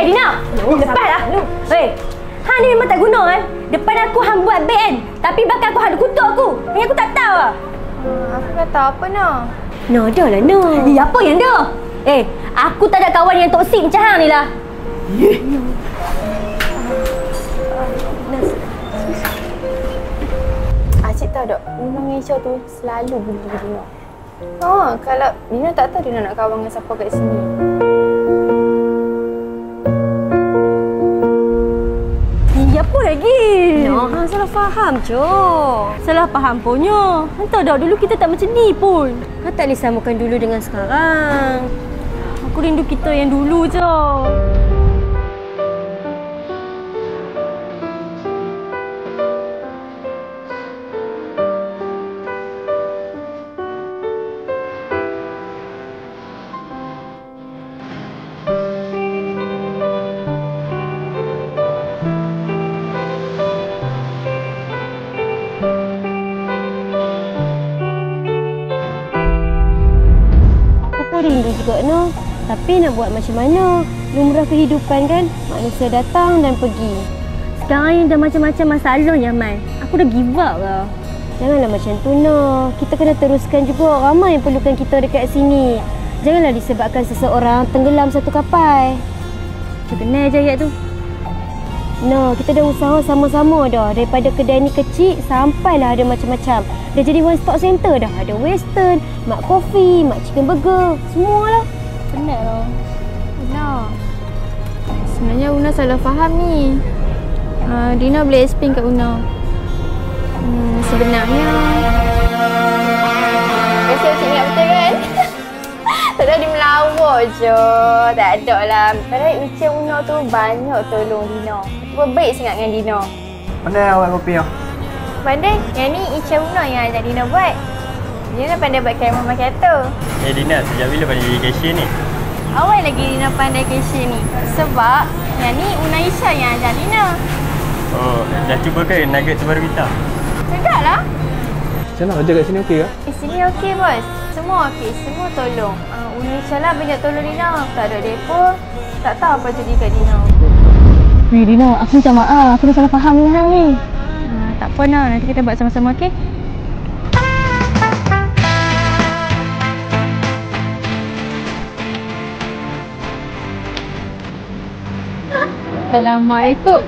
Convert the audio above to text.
Dina, lepaslah. Hei, hang ni memang tak guna kan? Depan aku hang buat beg kan? Tapi belakang aku hang kutuk aku. Aku tak tahu ah. Aku tak tahu apa nak. No, dah lah no. Apa yang dah? Aku tak ada kawan yang toksik macam hang ni lah. Cik tahu tak, Una dengan Isha tu selalu bully Dina. Kalau Dina tak tahu Dina nak kawan dengan siapa kat sini. Apa lagi? Hang salah faham, Cok. Salah faham punya. Hang tahu dah dulu kita tak macam ni pun. Hang tak boleh samakan dulu dengan sekarang. Aku rindu kita yang dulu, Cok. Rindu juga no. Tapi nak buat macam mana? Lumrah kehidupan kan, manusia datang dan pergi. Sekarang ni dah macam-macam masalah ya, Mai. Aku dah give up lah. Janganlah macam tu no. Kita kena teruskan juga. Ramai yang perlukan kita dekat sini. Janganlah disebabkan seseorang tenggelam satu kapal. Macam kenal je ayat tu. No, kita dah usaha sama-sama dah. Daripada kedai ni kecil sampailah ada macam-macam. Dah jadi one stop center dah. Ada western, mak coffee, mak chicken burger. Semualah. Benar lah. Benar. Sebenarnya Una salah faham ni. Dina boleh explain kat Una. Sebenarnya... Rasa cik ingat betul kan? Tadi dia melawak je. Tak ada lah. Padahal Ucap Una tu banyak tolong Dina. Baik sangat dengan Dina. Pandai awak kopi yang? Pandai? Yang ni Ucap Una yang ajak Dina buat. Dina pandai buat kamera kereta. Dina, sejak bila pandai jadi cashier ni? Awal lagi Dina pandai cashier ni. Sebab yang ni Una Isha yang ajak Dina. Oh, dah cuba ke nugget terbaru kita? Sedap lah. Macam mana kerja kat sini okey ke? Sini okey bos. Semua okey. Semua tolong. Una Isha lah banyak tolong Dina. Tak ada depa. Tak tahu apa jadi kat Dina. Dina, aku minta maaf. Aku dah salah faham dengan hang ni. Tak apa nak. Nanti kita buat sama-sama okey? Assalamualaikum.